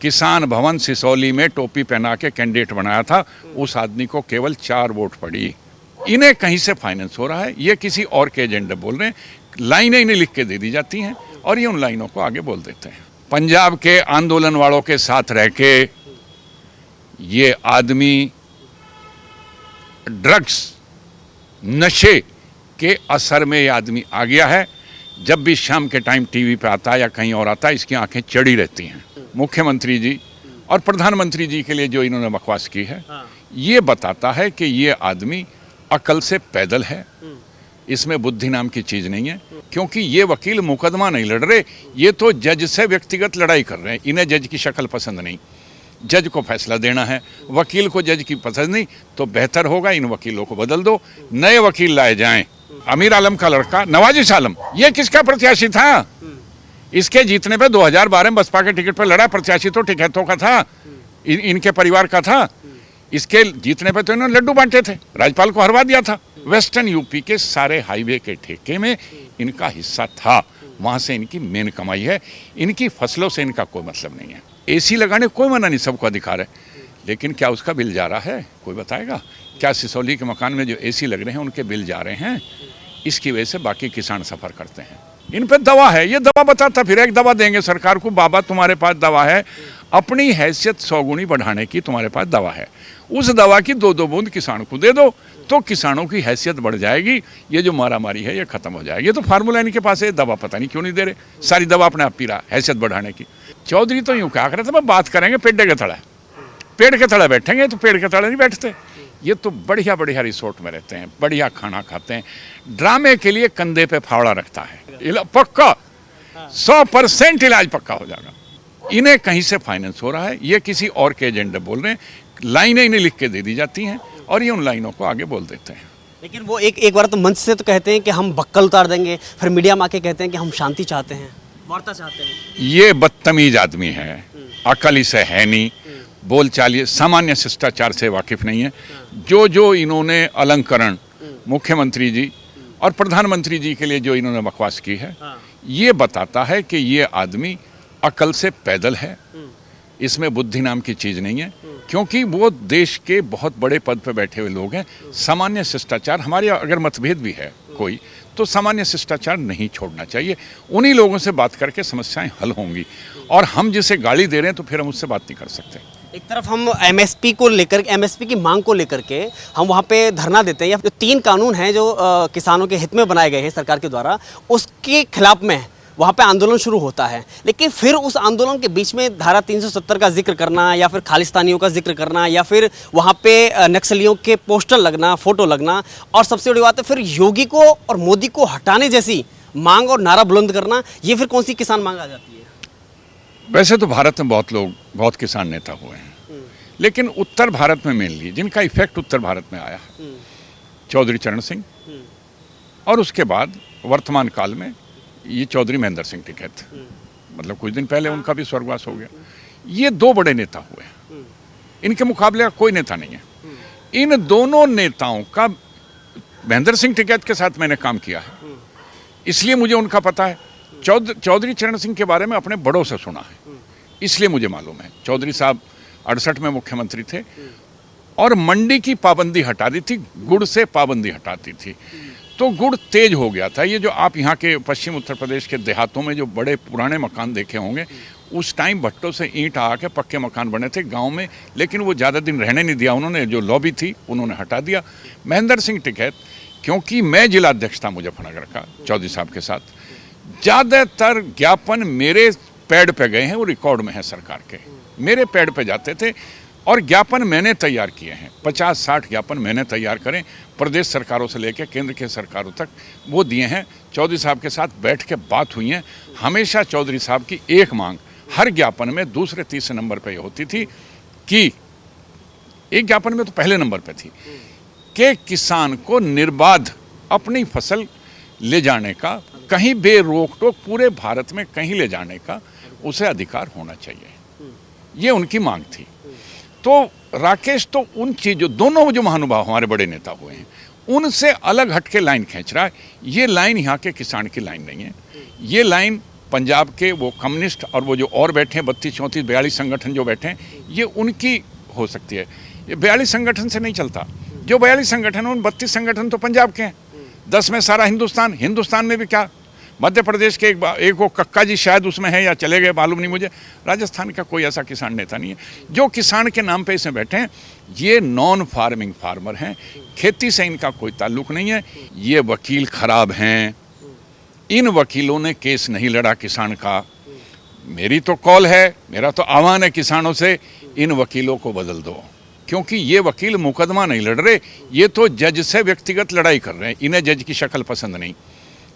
किसान भवन सिसौली में टोपी पहना के कैंडिडेट बनाया था, उस आदमी को केवल 4 वोट पड़ी। इन्हें कहीं से फाइनेंस हो रहा है, ये किसी और के एजेंडे बोल रहे हैं। लाइनें इन्हें लिख के दे दी जाती हैं और ये उन लाइनों को आगे बोल देते हैं। पंजाब के आंदोलन वालों के साथ रह के ये आदमी ड्रग्स नशे के असर में ये आदमी आ गया है। जब भी शाम के टाइम टीवी पे आता है या कहीं और आता है, इसकी आंखें चढ़ी रहती हैं। मुख्यमंत्री जी और प्रधानमंत्री जी के लिए जो इन्होंने बकवास की है, ये बताता है कि ये आदमी अकल से पैदल है, इसमें बुद्धि नाम की चीज नहीं है। क्योंकि ये वकील मुकदमा नहीं लड़ रहे, ये तो जज से व्यक्तिगत लड़ाई कर रहे हैं। इन्हें जज की शक्ल पसंद नहीं, जज को फैसला देना है। वकील को जज की पसंद नहीं तो बेहतर होगा इन वकीलों को बदल दो, नए वकील लाए जाएं। अमीर आलम का लड़का नवाजिश आलम, ये किसका प्रत्याशी था? इसके जीतने पे 2012 में बसपा के टिकट पर लड़ा। प्रत्याशी तो टिकैतों का था, इनके परिवार का था। इसके जीतने पे तो इन्होंने लड्डू बांटे थे, राज्यपाल को हरवा दिया था। वेस्टर्न यूपी के सारे हाईवे के ठेके में इनका हिस्सा था, वहां से इनकी मेन कमाई है। इनकी फसलों से इनका कोई मतलब नहीं है। एसी लगाने कोई मना नहीं, सबको अधिकार है, लेकिन क्या उसका बिल जा रहा है? कोई बताएगा? क्या सिसौली के मकान में जो एसी लग रहे हैं उनके बिल जा रहे हैं? इसकी वजह से बाकी किसान सफर करते हैं। इन पे दवा है, ये दवा बताता फिर एक दवा देंगे सरकार को, बाबा तुम्हारे पास दवा है, अपनी हैसियत 100 गुनी बढ़ाने की तुम्हारे पास दवा है, उस दवा की 2-2 बूंद किसान को दे दो तो किसानों की हैसियत बढ़ जाएगी। ये जो मारामारी है ये खत्म हो जाएगी। ये तो फार्मूला इनके पास है, दवा पता नहीं क्यों नहीं दे रहे, सारी दवा अपने आप पी रहा हैसियत बढ़ाने की। चौधरी तो यूं क्या कर रहे थे, बात करेंगे पेड़ के तले, पेड़ के तले बैठेंगे तो पेड़ के तले नहीं बैठते। ये तो बढ़िया बढ़िया रिसोर्ट में रहते हैं, बढ़िया खाना खाते हैं, ड्रामे के लिए कंधे पे फावड़ा रखता है। पक्का 100% इलाज पक्का हो जाएगा। इन्हें कहीं से फाइनेंस हो रहा है, ये किसी और के एजेंडे बोल रहे हैं। लाइनें इन्हें लिख के दे दी जाती हैं और ये उन लाइनों को आगे बोल देते हैं। लेकिन वो एक बार तो मंच से तो कहते हैं कि हम बक्कल उतार देंगे, फिर मीडिया में आके कहते हैं कि हम शांति चाहते हैं, वार्ता चाहते हैं। ये बदतमीज आदमी है, अकल इसे है नहीं, बोलचाल सामान्य शिष्टाचार से वाकिफ नहीं है। जो इन्होंने अलंकरण मुख्यमंत्री जी और प्रधानमंत्री जी के लिए जो इन्होंने बकवास की है, ये बताता है कि ये आदमी अकल से पैदल है, इसमें बुद्धि नाम की चीज नहीं है। क्योंकि वो देश के बहुत बड़े पद पर बैठे हुए लोग हैं। सामान्य शिष्टाचार, हमारे अगर मतभेद भी है कोई, तो सामान्य शिष्टाचार नहीं छोड़ना चाहिए। उन्हीं लोगों से बात करके समस्याएं हल होंगी, और हम जिसे गाली दे रहे हैं तो फिर हम उससे बात नहीं कर सकते। एक तरफ हम एमएसपी को लेकर, एमएसपी की मांग को लेकर के हम वहाँ पे धरना देते हैं, या जो 3 कानून हैं जो किसानों के हित में बनाए गए हैं सरकार के द्वारा, उसके खिलाफ में वहाँ पे आंदोलन शुरू होता है। लेकिन फिर उस आंदोलन के बीच में धारा 370 का जिक्र करना, या फिर खालिस्तानियों का जिक्र करना, या फिर वहाँ पे नक्सलियों के पोस्टर लगना, फोटो लगना, और सबसे बड़ी बात है फिर योगी को और मोदी को हटाने जैसी मांग और नारा बुलंद करना, ये फिर कौन सी किसान मांग आ जाती है? वैसे तो भारत में बहुत लोग, बहुत किसान नेता हुए हैं, लेकिन उत्तर भारत में मेनली जिनका इफेक्ट उत्तर भारत में आया है, चौधरी चरण सिंह, और उसके बाद वर्तमान काल में ये चौधरी महेंद्र सिंह टिकैत, मतलब कुछ दिन पहले उनका भी स्वर्गवास हो गया। ये 2 बड़े नेता हुए हैं, इनके मुकाबले का कोई नेता नहीं है। इन दोनों नेताओं का, महेंद्र सिंह टिकैत के साथ मैंने काम किया है, इसलिए मुझे उनका पता है। चौधरी चरण सिंह के बारे में अपने बड़ों से सुना है, इसलिए मुझे मालूम है। चौधरी साहब 68 में मुख्यमंत्री थे और मंडी की पाबंदी हटा दी थी, गुड़ से पाबंदी हटाती थी, तो गुड़ तेज हो गया था। ये जो आप यहाँ के पश्चिम उत्तर प्रदेश के देहातों में जो बड़े पुराने मकान देखे होंगे, उस टाइम भट्टों से ईंट आके पक्के मकान बने थे गांव में, लेकिन वो ज़्यादा दिन रहने नहीं दिया उन्होंने, जो लॉबी थी उन्होंने हटा दिया। महेंद्र सिंह टिकैत, क्योंकि मैं जिला अध्यक्ष था मुजफ्फरनगर का चौधरी साहब के साथ, ज़्यादातर ज्ञापन मेरे पैड पे गए हैं, वो रिकॉर्ड में है सरकार के, मेरे पैड पे जाते थे और ज्ञापन मैंने तैयार किए हैं। 50-60 ज्ञापन मैंने तैयार करें, प्रदेश सरकारों से लेकर केंद्र के सरकारों तक वो दिए हैं। चौधरी साहब के साथ बैठ के बात हुई है। हमेशा चौधरी साहब की एक मांग हर ज्ञापन में दूसरे तीसरे नंबर पे होती थी, कि एक ज्ञापन में तो पहले नंबर पे थी कि किसान को निर्बाध अपनी फसल ले जाने का, कहीं बेरोक टोक पूरे भारत में कहीं ले जाने का उसे अधिकार होना चाहिए, ये उनकी मांग थी। तो राकेश तो उन चीज़ों, दोनों जो महानुभाव हमारे बड़े नेता हुए हैं, उनसे अलग हट के लाइन खींच रहा है। ये लाइन यहाँ के किसान की लाइन नहीं है, ये लाइन पंजाब के वो कम्युनिस्ट और वो जो और बैठे हैं 32, 34, 42 संगठन जो बैठे हैं, ये उनकी हो सकती है। ये 42 संगठन से नहीं चलता। जो 42 संगठन हैं उन 32 संगठन तो पंजाब के हैं, 10 में सारा हिंदुस्तान में भी क्या मध्य प्रदेश के एक वो कक्का जी शायद उसमें है या चले गए, मालूम नहीं मुझे। राजस्थान का कोई ऐसा किसान नेता नहीं है। जो किसान के नाम पे इसमें बैठे हैं ये नॉन फार्मिंग फार्मर हैं, खेती से इनका कोई ताल्लुक नहीं है। ये वकील खराब हैं, इन वकीलों ने केस नहीं लड़ा किसान का। मेरी तो कॉल है, मेरा तो आह्वान है किसानों से, इन वकीलों को बदल दो, क्योंकि ये वकील मुकदमा नहीं लड़ रहे, ये तो जज से व्यक्तिगत लड़ाई कर रहे हैं। इन्हें जज की शक्ल पसंद नहीं,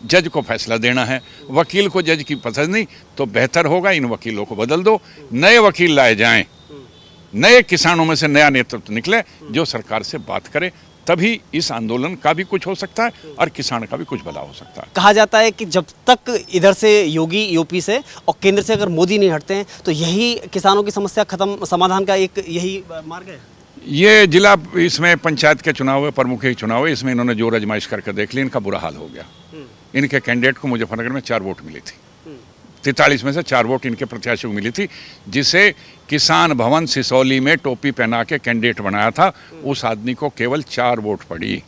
जज को फैसला देना है, वकील को जज की पसंद नहीं। तो बेहतर होगा इन वकीलों को बदल दो, नए वकील लाए जाएं, नए किसानों में से नया नेतृत्व निकले जो सरकार से बात करे, तभी इस आंदोलन का भी कुछ हो सकता है और किसान का भी कुछ भला हो सकता है। कहा जाता है कि जब तक इधर से योगी यूपी से और केंद्र से अगर मोदी नहीं हटते हैं तो यही किसानों की समस्या खत्म, समाधान का एक यही मार्ग है। ये जिला इसमें पंचायत के चुनाव है, प्रमुख के चुनाव है, इसमें इन्होंने जो आजमाइश करके देख ली, इनका बुरा हाल हो गया। इनके कैंडिडेट को मुजफ्फरनगर में 4 वोट मिली थी, 43 में से 4 वोट इनके प्रत्याशी को मिली थी, जिसे किसान भवन सिसौली में टोपी पहना के कैंडिडेट बनाया था, उस आदमी को केवल 4 वोट पड़ी।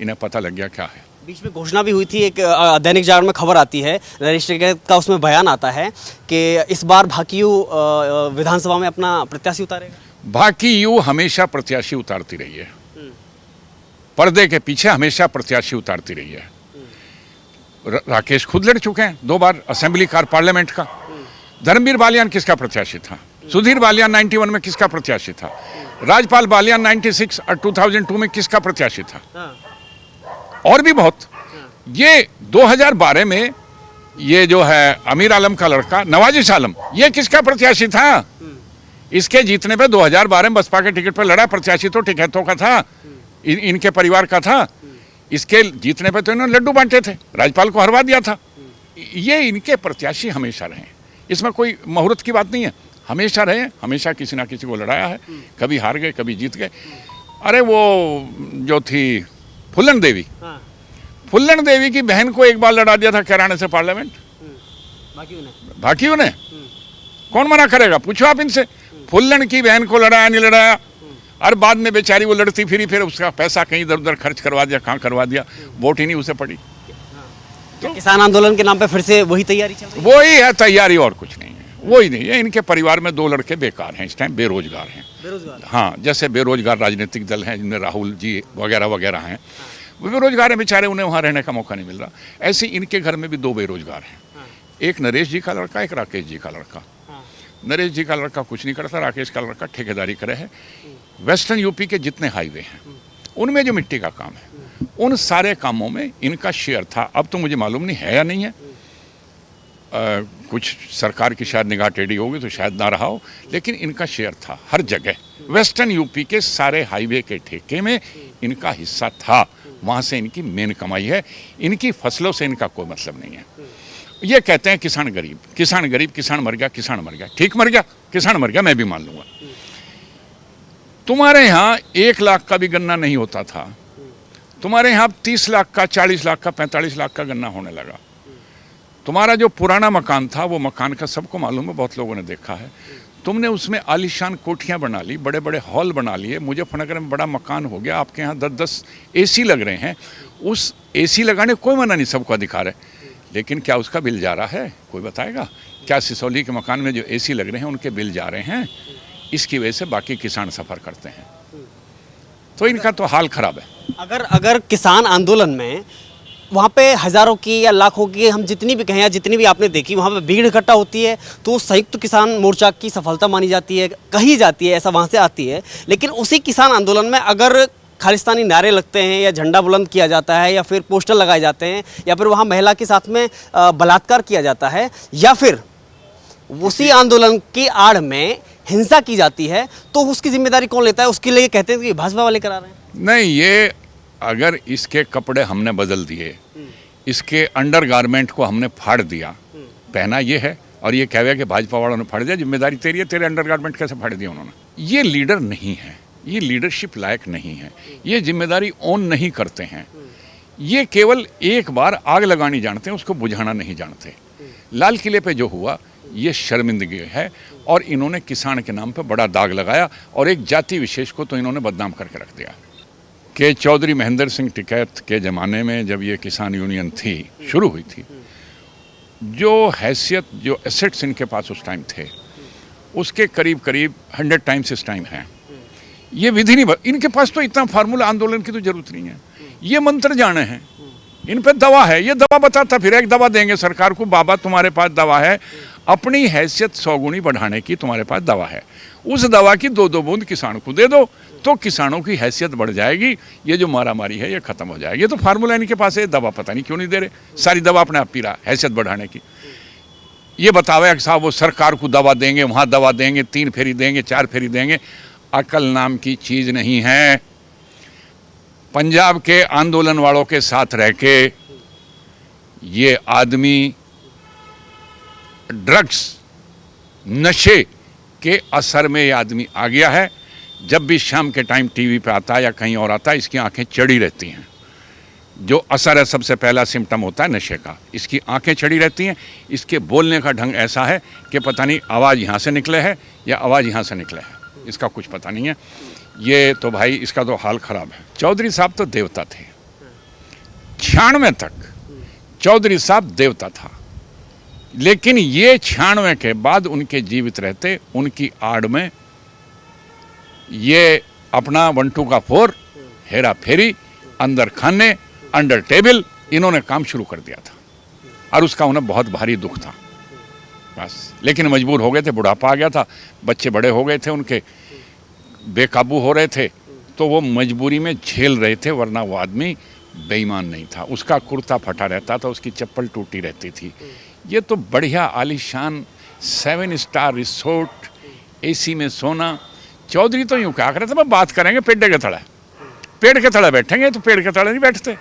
इन्हें पता लग गया क्या है। बीच में घोषणा भी हुई थी, एक दैनिक जागरण में खबर आती है, नरेश टिकैत का उसमें बयान आता है कि इस बार भाकियू विधानसभा में अपना प्रत्याशी उतारेगा। भाकियू हमेशा प्रत्याशी उतारती रही है, पर्दे के पीछे हमेशा प्रत्याशी उतारती रही है। राकेश खुद लड़ चुके हैं 2 बार असेंबली कार पार्लियामेंट का। धर्मवीर बालियान किसका प्रत्याशी था? सुधीर बालियान 91 में किसका प्रत्याशी था? राजपाल बालियान 96 और 2002 में किसका प्रत्याशी था? और भी बहुत। ये 2012 में ये जो है अमीर आलम का लड़का नवाजिश आलम, ये किसका प्रत्याशी था? इसके जीतने पे 2012 में बसपा के टिकट पर लड़ा, प्रत्याशी तो टिकैतों का था, इनके परिवार का था। इसके जीतने पे तो इन्होंने लड्डू बांटे थे, राज्यपाल को हरवा दिया था। ये इनके प्रत्याशी हमेशा रहे, इसमें कोई मुहूर्त की बात नहीं है, हमेशा रहे, हमेशा किसी ना किसी को लड़ाया है, कभी हार गए कभी जीत गए। अरे वो जो थी फुल्लन देवी की बहन को एक बार लड़ा दिया था कैराने से पार्लियामेंट, भाकियू ने। कौन मना करेगा? पूछो आप इनसे। फुल्लन की बहन को लड़ाया नहीं लड़ाया, और बाद में बेचारी वो लड़ती फिरी, फिर उसका पैसा कहीं इधर उधर खर्च करवा दिया, कहाँ करवा दिया, वोट ही नहीं उसे पड़ी। तो किसान आंदोलन के नाम पे फिर से वही तैयारी चल रही है? वही है तैयारी, और कुछ नहीं है, वही नहीं है। इनके परिवार में 2 लड़के बेकार हैं, इस टाइम बेरोजगार हैं। हाँ, जैसे बेरोजगार राजनीतिक दल हैं जिनमें राहुल जी वगैरह वगैरह हैं, वो बेरोजगार हैं बेचारे, उन्हें वहाँ रहने का मौका नहीं मिल रहा। ऐसे इनके घर में भी 2 बेरोजगार हैं, एक नरेश जी का लड़का, एक राकेश जी का लड़का। नरेश जी का लड़का कुछ नहीं करता, राकेश का लड़का ठेकेदारी करे है। वेस्टर्न यूपी के जितने हाईवे हैं उनमें जो मिट्टी का काम है, उन सारे कामों में इनका शेयर था। अब तो मुझे मालूम नहीं है या नहीं है, कुछ सरकार की शायद निगाह टेढ़ी होगी तो शायद ना रहा हो, लेकिन इनका शेयर था हर जगह। वेस्टर्न यूपी के सारे हाईवे के ठेके में इनका हिस्सा था, वहाँ से इनकी मेन कमाई है। इनकी फसलों से इनका कोई मतलब नहीं है। ये कहते हैं किसान गरीब, किसान गरीब, किसान मर गया, किसान मर गया। ठीक मर गया, किसान मर गया, मैं भी मान लूँगा। तुम्हारे यहाँ 1 लाख का भी गन्ना नहीं होता था, तुम्हारे यहाँ 30 लाख का, 40 लाख का, 45 लाख का गन्ना होने लगा। तुम्हारा जो पुराना मकान था वो मकान का सबको मालूम है, बहुत लोगों ने देखा है। तुमने उसमें आलीशान कोठियाँ बना ली, बड़े बड़े हॉल बना लिए। मुजफ्फरनगर में बड़ा मकान हो गया, आपके यहाँ 10-10 AC लग रहे हैं। उस AC लगाने कोई मना नहीं, सबको अधिकार है, लेकिन क्या उसका बिल जा रहा है? कोई बताएगा? क्या सिसौली के मकान में जो AC लग रहे हैं उनके बिल जा रहे हैं? इसकी वजह से बाकी किसान सफ़र करते हैं, तो इनका तो हाल खराब है। अगर किसान आंदोलन में वहाँ पे हज़ारों की या लाखों की, हम जितनी भी कहें या जितनी भी आपने देखी, वहाँ पे भीड़ इकट्ठा होती है तो संयुक्त किसान मोर्चा की सफलता मानी जाती है, कही जाती है, ऐसा वहाँ से आती है। लेकिन उसी किसान आंदोलन में अगर खालिस्तानी नारे लगते हैं या झंडा बुलंद किया जाता है या फिर पोस्टर लगाए जाते हैं या फिर वहाँ महिला के साथ में बलात्कार किया जाता है या फिर उसी आंदोलन की आड़ में हिंसा की जाती है, तो उसकी जिम्मेदारी कौन लेता है? उसके लिए कहते हैं कि भाजपा वाले करा रहे हैं। नहीं, ये अगर इसके कपड़े हमने बदल दिए, इसके अंडरगारमेंट को हमने फाड़ दिया, पहना ये है और ये कह कि भाजपा वालों ने फाड़ दिया, जिम्मेदारी तेरी है, तेरे अंडरगारमेंट कैसे फाड़ दिया उन्होंने? ये लीडर नहीं है, ये लीडरशिप लायक नहीं है, ये जिम्मेदारी ओन नहीं करते हैं। ये केवल एक बार आग लगानी जानते हैं, उसको बुझाना नहीं जानते। लाल किले पे जो हुआ ये शर्मिंदगी है और इन्होंने किसान के नाम पे बड़ा दाग लगाया और एक जाति विशेष को तो इन्होंने बदनाम करके रख दिया। कि चौधरी महेंद्र सिंह टिकैत के ज़माने में जब ये किसान यूनियन थी, शुरू हुई थी, जो हैसियत, जो एसेट्स इनके पास उस टाइम थे उसके करीब करीब 100 टाइम्स इस टाइम है। ये विधि नहीं, इनके पास तो इतना फार्मूला आंदोलन की तो जरूरत नहीं है, ये मंत्र जाने हैं, इन पे दवा है, ये दवा बताता फिर एक दवा देंगे सरकार को, बाबा तुम्हारे पास दवा है, अपनी हैसियत 100 गुनी बढ़ाने की तुम्हारे पास दवा है, उस दवा की 2-2 बूंद किसान को दे दो तो किसानों की हैसियत बढ़ जाएगी, ये जो मारामारी है ये खत्म हो जाएगी। ये तो फार्मूला इनके पास है, दवा पता नहीं क्यों नहीं दे रहे, सारी दवा अपने आप पी रहा हैसियत बढ़ाने की। ये बतावे कि साहब वो सरकार को दवा देंगे, वहाँ दवा देंगे, 3 फेरी देंगे, 4 फेरी देंगे, अकल नाम की चीज़ नहीं है। पंजाब के आंदोलन वालों के साथ रह के ये आदमी ड्रग्स, नशे के असर में ये आदमी आ गया है। जब भी शाम के टाइम टीवी पे आता है या कहीं और आता है, इसकी आंखें चढ़ी रहती हैं। जो असर है, सबसे पहला सिम्टम होता है नशे का, इसकी आंखें चढ़ी रहती हैं। इसके बोलने का ढंग ऐसा है कि पता नहीं आवाज़ यहाँ से निकले है या आवाज़ यहाँ से निकले है, इसका कुछ पता नहीं है। ये तो भाई इसका तो हाल ख़राब है। चौधरी साहब तो देवता थे, 96 तक चौधरी साहब देवता था, लेकिन ये 96 के बाद उनके जीवित रहते उनकी आड़ में ये अपना 1 2 का 4 हेरा फेरी, अंदर खाने, अंडर टेबल, इन्होंने काम शुरू कर दिया था और उसका उन्हें बहुत भारी दुख था बस। लेकिन मजबूर हो गए थे, बुढ़ापा आ गया था, बच्चे बड़े हो गए थे, उनके बेकाबू हो रहे थे, तो वो मजबूरी में झेल रहे थे, वरना वो आदमी बेईमान नहीं था। उसका कुर्ता फटा रहता था, उसकी चप्पल टूटी रहती थी। ये तो बढ़िया आलीशान 7 स्टार रिसोर्ट, एसी में सोना। चौधरी तो यूँ क्या कर रहे थे, मैं बात करेंगे पेड़ के तले, पेड़ के तले बैठेंगे, तो पेड़ के तले नहीं बैठते।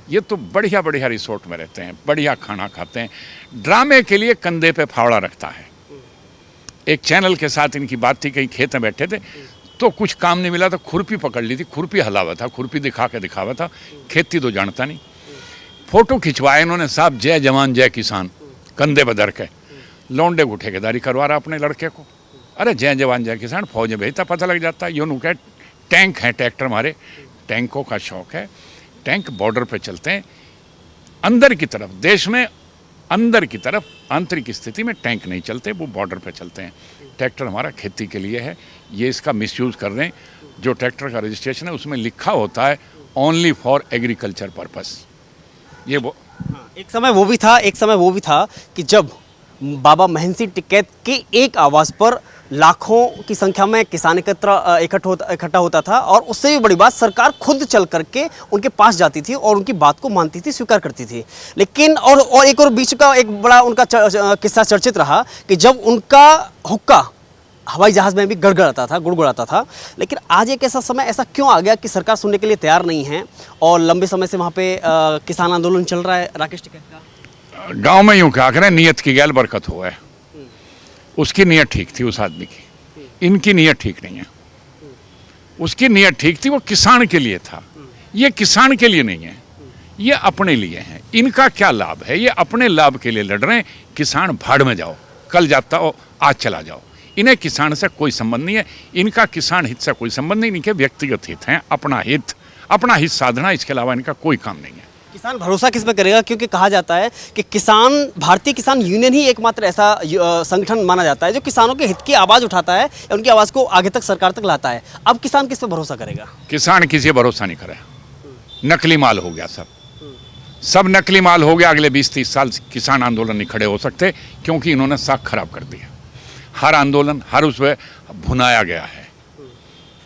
ये तो बढ़िया बढ़िया रिसोर्ट में रहते हैं, बढ़िया खाना खाते हैं। ड्रामे के लिए कंधे पे फावड़ा रखता है। एक चैनल के साथ इनकी बात थी, कहीं खेत में बैठे थे तो कुछ काम नहीं मिला तो खुरपी पकड़ ली थी, खुरपी हलावा था, खुरपी दिखा के दिखावा था, खेती तो जानता नहीं। फोटो खिंचवाए इन्होंने, साहब जय जवान जय किसान, कंधे पर धर के। लौंडे को ठेकेदारी करवा रहा अपने लड़के को, अरे जय जवान जय किसान, फौज में भेजता, पता लग जाता है। यूँ कह टैंक है, ट्रैक्टर हमारे टैंकों का शौक है, टैंक बॉर्डर पे चलते हैं, अंदर की तरफ, देश में अंदर की तरफ आंतरिक स्थिति में टैंक नहीं चलते, वो बॉर्डर पे चलते हैं। ट्रैक्टर हमारा खेती के लिए है, ये इसका मिसयूज़ कर रहे हैं। जो ट्रैक्टर का रजिस्ट्रेशन है उसमें लिखा होता है ओनली फॉर एग्रीकल्चर पर्पस। ये वो एक समय वो भी था कि जब बाबा महेंद्र सिंह टिकैत की एक आवाज़ पर लाखों की संख्या में किसान इकट्ठा होता था, और उससे भी बड़ी बात, सरकार खुद चल करके उनके पास जाती थी और उनकी बात को मानती थी, स्वीकार करती थी। लेकिन और एक और बीच का एक बड़ा उनका किस्सा चर्चित रहा कि जब उनका हुक्का हवाई जहाज़ में भी गुड़गुड़ाता था। लेकिन आज एक ऐसा समय ऐसा क्यों आ गया कि सरकार सुनने के लिए तैयार नहीं है और लंबे समय से वहाँ पे किसान आंदोलन चल रहा है? राकेश टिकैत का गांव में यूँ क्या करें, नियत की गैल बरकत हो है। उसकी नियत ठीक थी उस आदमी की, इनकी नियत ठीक नहीं है। उसकी नियत ठीक थी, वो किसान के लिए था, ये किसान के लिए नहीं है, ये अपने लिए है। इनका क्या लाभ है, ये अपने लाभ के लिए लड़ रहे हैं। किसान भाड़ में जाओ, कल जाता हो आज चला जाओ, इन्हें किसान से कोई संबंध नहीं है। इनका किसान हित से कोई संबंध नहीं, इनके व्यक्तिगत हित हैं, अपना हित साधना, इसके अलावा इनका कोई काम नहीं है। किसान भरोसा किस पे करेगा? क्योंकि कहा जाता है कि भारतीय किसान यूनियन ही एकमात्र ऐसा संगठन माना जाता है जो किसानों के हित की आवाज़ उठाता है या उनकी आवाज़ को आगे तक सरकार तक लाता है। अब किसान किस पे भरोसा करेगा? किसान किसी भरोसा नहीं करे, नकली माल हो गया, सब नकली माल हो गया। अगले 20-30 साल किसान आंदोलन नहीं खड़े हो सकते, क्योंकि इन्होंने साख खराब कर दिया। हर आंदोलन, हर उसमें भुनाया गया है,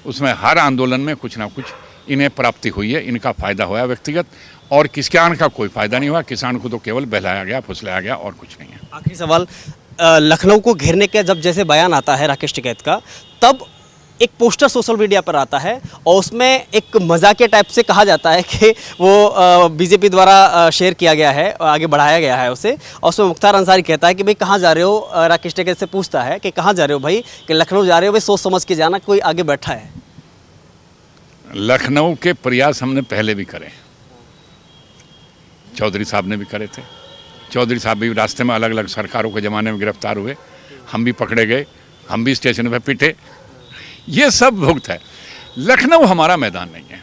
उसमें हर आंदोलन में कुछ ना कुछ इन्हें प्राप्ति हुई है, इनका फायदा हुआ व्यक्तिगत, और किसान का कोई फायदा नहीं हुआ। किसान को तो केवल बहलाया गया, फुसलाया गया, और कुछ नहीं है। आखिरी सवाल, लखनऊ को घेरने का जब जैसे बयान आता है राकेश टिकैत का, तब एक पोस्टर सोशल मीडिया पर आता है और उसमें एक मजाकिया टाइप से कहा जाता है कि वो बीजेपी द्वारा शेयर किया गया है, आगे बढ़ाया गया है उसे, और उसमें मुख्तार अंसारी कहता है कि भाई कहाँ जा रहे हो, राकेश टिकैत से पूछता है कि कहाँ जा रहे हो भाई, कि लखनऊ जा रहे हो भाई, सोच समझ के जाना, कोई आगे बैठा है। लखनऊ के प्रयास हमने पहले भी करे, चौधरी साहब ने भी करे थे, चौधरी साहब भी रास्ते में अलग अलग सरकारों के ज़माने में गिरफ्तार हुए, हम भी पकड़े गए, हम भी स्टेशन पे पिटे, ये सब भुगत है। लखनऊ हमारा मैदान नहीं है।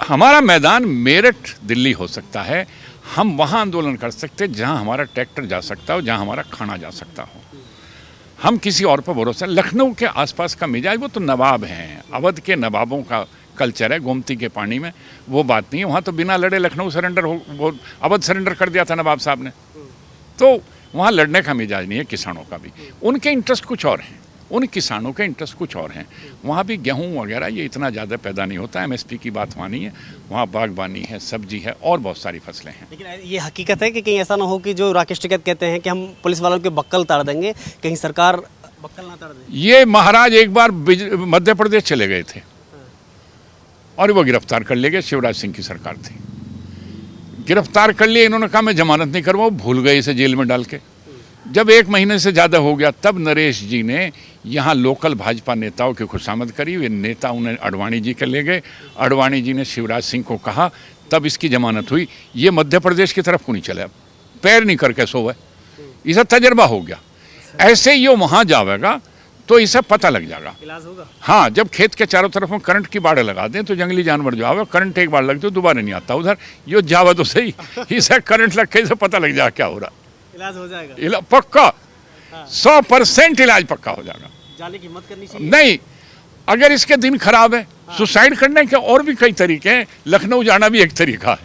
हमारा मैदान मेरठ दिल्ली हो सकता है, हम वहाँ आंदोलन कर सकते जहाँ हमारा ट्रैक्टर जा सकता हो, जहाँ हमारा खाना जा सकता हो। हम किसी और पर भरोसा। लखनऊ के आसपास का मिजाज, वो तो नवाब हैं, अवध के नवाबों का कल्चर है, गोमती के पानी में, वो बात नहीं है। वहाँ तो बिना लड़े लखनऊ सरेंडर हो, वो अवध सरेंडर कर दिया था नवाब साहब ने, तो वहाँ लड़ने का मिजाज नहीं है किसानों का भी। उनके इंटरेस्ट कुछ और हैं, उन किसानों के इंटरेस्ट कुछ और हैं। वहाँ भी गेहूँ वगैरह ये इतना ज़्यादा पैदा नहीं होता, MSP की बात वहाँ नहीं है। वहाँ बागबानी है, सब्जी है और बहुत सारी फसलें हैं। लेकिन ये हकीकत है कि कहीं ऐसा ना हो कि जो राकेश टिकैत कहते हैं कि हम पुलिस वालों के बक्कल ताड़ देंगे, कहीं सरकार बक्कल ना ताड़ दे। ये महाराज एक बार मध्य प्रदेश चले गए थे और वो गिरफ्तार कर लिए गए, शिवराज सिंह की सरकार थी, गिरफ्तार कर लिए। इन्होंने कहा मैं जमानत नहीं करवाऊँ, भूल गए इसे जेल में डाल के। जब 1 महीने से ज़्यादा हो गया तब नरेश जी ने यहाँ लोकल भाजपा नेताओं की खुशामद करी। वे नेता उन्हें अडवाणी जी के ले गए, अडवाणी जी ने शिवराज सिंह को कहा, तब इसकी जमानत हुई। ये मध्य प्रदेश की तरफ को नहीं चले, पैर नहीं करके सोए, इसे तजर्बा हो गया। ऐसे ही ये वहाँ जाएगा तो इसे पता लग जाएगा, इलाज होगा। हाँ, जब खेत के चारों तरफ में करंट की बाड़े लगा दें तो जंगली जानवर जो आवे, करंट एक बार लग तो दोबारा नहीं आता उधर, यो जावा तो सही, इसे करंट लग के इसे पता लग जाएगा क्या हो रहा। इलाज हो जाएगा, पक्का 100% इलाज पक्का हो जाएगा। जाने की हिम्मत करनी चाहिए। नहीं, अगर इसके दिन खराब है, सुसाइड करने के और भी कई तरीके हैं, लखनऊ जाना भी एक तरीका है।